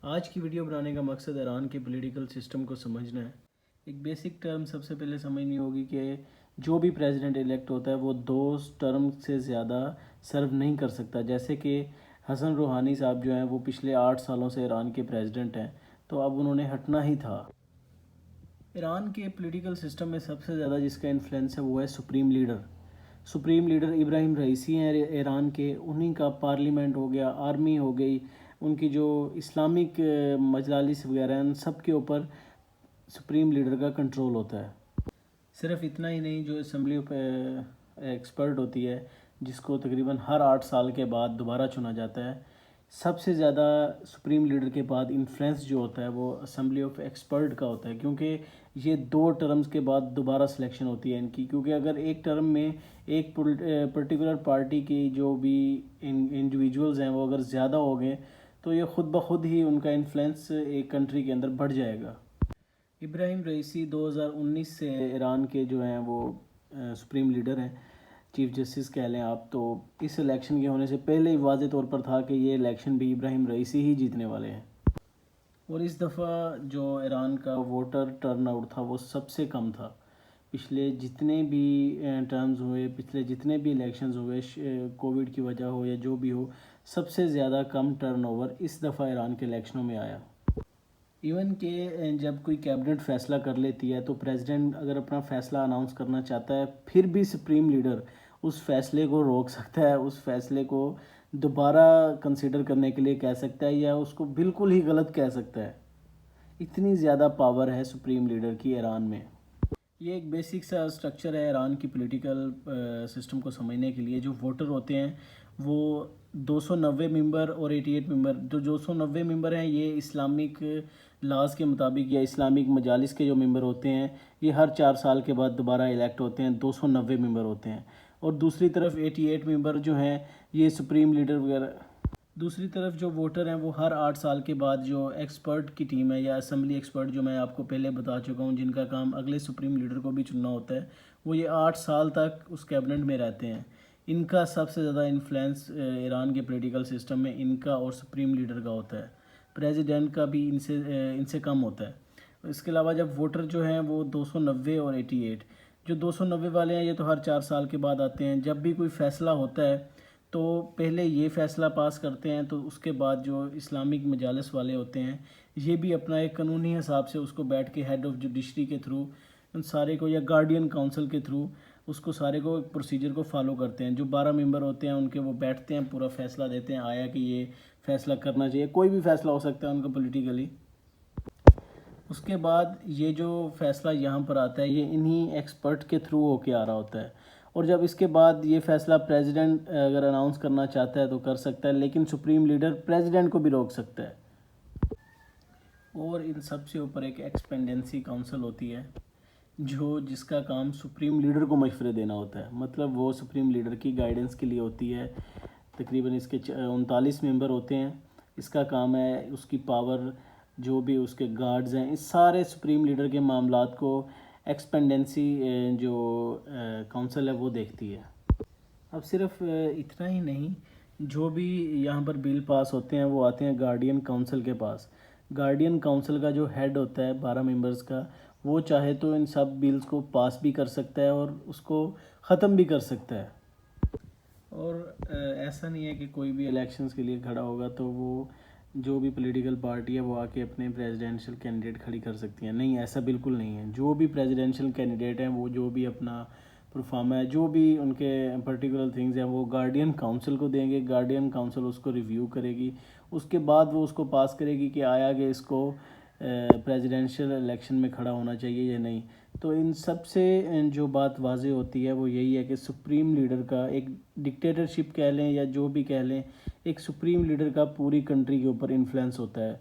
آج کی ویڈیو بنانے کا مقصد ایران کے پولیٹیکل سسٹم کو سمجھنا ہے۔ ایک بیسک ٹرم سب سے پہلے سمجھنی ہوگی کہ جو بھی پریزیڈنٹ الیکٹ ہوتا ہے وہ 2 ٹرم سے زیادہ سرو نہیں کر سکتا، جیسے کہ حسن روحانی صاحب جو ہیں وہ پچھلے 8 سالوں سے ایران کے پریزیڈنٹ ہیں، تو اب انہوں نے ہٹنا ہی تھا۔ ایران کے پولیٹیکل سسٹم میں سب سے زیادہ جس کا انفلوئنس ہے وہ ہے سپریم لیڈر ابراہیم رئیسی ہیں ایران کے، انہی کا پارلیمنٹ ہو گیا، آرمی ہو گئی، ان کی جو اسلامک مجالس وغیرہ ہیں، ان سب کے اوپر سپریم لیڈر کا کنٹرول ہوتا ہے۔ صرف اتنا ہی نہیں، جو اسمبلی آف ایکسپرٹ ہوتی ہے جس کو تقریباً ہر 8 سال کے بعد دوبارہ چنا جاتا ہے، سب سے زیادہ سپریم لیڈر کے بعد انفلوئنس جو ہوتا ہے وہ اسمبلی آف ایکسپرٹ کا ہوتا ہے، کیونکہ یہ 2 ٹرمز کے بعد دوبارہ سلیکشن ہوتی ہے ان کی، کیونکہ اگر ایک ٹرم میں ایک پرٹیکولر پارٹی کی جو بھی انڈیویجولز ہیں وہ اگر زیادہ ہو گئے تو یہ خود بخود ہی ان کا انفلوئنس ایک کنٹری کے اندر بڑھ جائے گا۔ ابراہیم رئیسی 2019 سے ایران کے جو ہیں وہ سپریم لیڈر ہیں، چیف جسٹس کہہ لیں آپ، تو اس الیکشن کے ہونے سے پہلے ہی واضح طور پر تھا کہ یہ الیکشن بھی ابراہیم رئیسی ہی جیتنے والے ہیں، اور اس دفعہ جو ایران کا ووٹر ٹرن آؤٹ تھا وہ سب سے کم تھا۔ پچھلے جتنے بھی ٹرمز ہوئے، پچھلے جتنے بھی الیکشنز ہوئے، کووڈ کی وجہ ہو یا جو بھی ہو، سب سے زیادہ کم ٹرن اوور اس دفعہ ایران کے الیکشنوں میں آیا۔ ایون کہ جب کوئی کیبنٹ فیصلہ کر لیتی ہے تو پریزیڈنٹ اگر اپنا فیصلہ اناؤنس کرنا چاہتا ہے، پھر بھی سپریم لیڈر اس فیصلے کو روک سکتا ہے، اس فیصلے کو دوبارہ کنسیڈر کرنے کے لیے کہہ سکتا ہے یا اس کو بالکل ہی غلط کہہ سکتا ہے۔ اتنی زیادہ پاور ہے سپریم لیڈر کی ایران میں۔ یہ ایک بیسک سا سٹرکچر ہے ایران کی پولیٹیکل سسٹم کو سمجھنے کے لیے۔ جو ووٹر ہوتے ہیں وہ 290 ممبر اور 88 ممبر، جو 290 ممبر ہیں یہ اسلامک لاز کے مطابق یا اسلامک مجالس کے جو ممبر ہوتے ہیں یہ ہر 4 سال کے بعد دوبارہ الیکٹ ہوتے ہیں، 290 ممبر ہوتے ہیں، اور دوسری طرف 88 ممبر جو ہیں یہ سپریم لیڈر وغیرہ۔ دوسری طرف جو ووٹر ہیں وہ ہر 8 سال کے بعد جو ایکسپرٹ کی ٹیم ہے یا اسمبلی ایکسپرٹ جو میں آپ کو پہلے بتا چکا ہوں، جن کا کام اگلے سپریم لیڈر کو بھی چننا ہوتا ہے، وہ یہ 8 سال تک اس کیبنٹ میں رہتے ہیں۔ ان کا سب سے زیادہ انفلوئنس ایران کے پولیٹیکل سسٹم میں ان کا اور سپریم لیڈر کا ہوتا ہے، پریزیڈنٹ کا بھی ان سے کم ہوتا ہے۔ اس کے علاوہ جب ووٹر جو ہیں وہ 290 اور 88، جو 290 والے ہیں یہ تو ہر 4 سال کے بعد آتے ہیں۔ جب بھی کوئی فیصلہ ہوتا ہے تو پہلے یہ فیصلہ پاس کرتے ہیں، تو اس کے بعد جو اسلامک مجالس والے ہوتے ہیں یہ بھی اپنا ایک قانونی حساب سے اس کو بیٹھ کے ہیڈ آف جوڈیشری کے تھرو ان سارے کو، یا گارڈین کونسل کے تھرو اس کو سارے کو پروسیجر کو فالو کرتے ہیں۔ جو 12 ممبر ہوتے ہیں ان کے وہ بیٹھتے ہیں، پورا فیصلہ دیتے ہیں، آیا کہ یہ فیصلہ کرنا چاہیے، کوئی بھی فیصلہ ہو سکتا ہے ان کا پولیٹیکلی۔ اس کے بعد یہ جو فیصلہ یہاں پر آتا ہے یہ انہی ایکسپرٹ کے تھرو ہو کے آ رہا ہوتا ہے، اور جب اس کے بعد یہ فیصلہ پریزیڈنٹ اگر اناؤنس کرنا چاہتا ہے تو کر سکتا ہے، لیکن سپریم لیڈر پریزیڈنٹ کو بھی روک سکتا ہے۔ اور ان سب سے اوپر ایک ایکسپینڈنسی کونسل ہوتی ہے جس کا کام سپریم لیڈر کو مشورے دینا ہوتا ہے، مطلب وہ سپریم لیڈر کی گائیڈنس کے لیے ہوتی ہے۔ تقریباً اس کے 39 ممبر ہوتے ہیں۔ اس کا کام ہے اس کی پاور، جو بھی اس کے گارڈز ہیں، اس سارے سپریم لیڈر کے معاملات کو ایکسپینڈنسی جو کونسل ہے وہ دیکھتی ہے۔ اب صرف اتنا ہی نہیں، جو بھی یہاں پر بل پاس ہوتے ہیں وہ آتے ہیں گارڈین کونسل کے پاس۔ گارڈین کونسل کا جو ہیڈ ہوتا ہے 12 ممبرز کا، وہ چاہے تو ان سب بلز کو پاس بھی کر سکتا ہے اور اس کو ختم بھی کر سکتا ہے۔ اور ایسا نہیں ہے کہ کوئی بھی الیکشنز کے لیے کھڑا ہوگا تو وہ جو بھی پولیٹیکل پارٹی ہے وہ آ کے اپنے پریزیڈنشل کینڈیڈیٹ کھڑی کر سکتی ہیں، نہیں، ایسا بالکل نہیں ہے۔ جو بھی پریزیڈنشل کینڈیڈیٹ ہیں وہ جو بھی اپنا پرفارم ہے، جو بھی ان کے پرٹیکولر تھنگز ہیں وہ گارڈین کونسل کو دیں گے، گارڈین کونسل اس کو ریویو کرے گی، اس کے بعد وہ اس کو پاس کرے گی کہ آیا کہ اس کو پریزیڈنشل الیکشن میں کھڑا ہونا چاہیے یا نہیں۔ تو ان سب سے جو بات واضح ہوتی ہے وہ یہی ہے کہ سپریم لیڈر کا ایک ڈکٹیٹرشپ کہہ لیں یا جو بھی کہہ لیں، ایک سپریم لیڈر کا پوری کنٹری کے اوپر انفلوئنس ہوتا ہے،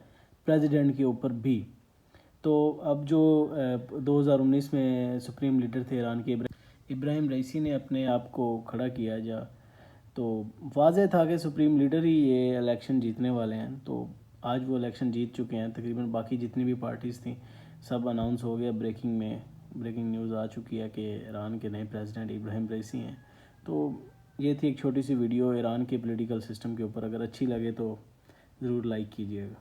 پریزیڈنٹ کے اوپر بھی۔ تو اب جو 2019 میں سپریم لیڈر تھے ایران کے ابراہیم رئیسی نے اپنے آپ کو کھڑا کیا تو واضح تھا کہ سپریم لیڈر ہی یہ الیکشن جیتنے والے ہیں، تو آج وہ الیکشن جیت چکے ہیں۔ تقریباً باقی جتنی بھی پارٹیز تھیں سب اناؤنس ہو گیا، بریکنگ نیوز آ چکی ہے کہ ایران کے نئے پریزیڈنٹ ابراہیم رئیسی ہیں۔ تو یہ تھی ایک چھوٹی سی ویڈیو ایران کے پولیٹیکل سسٹم کے اوپر، اگر اچھی لگے تو ضرور لائک کیجیے گا۔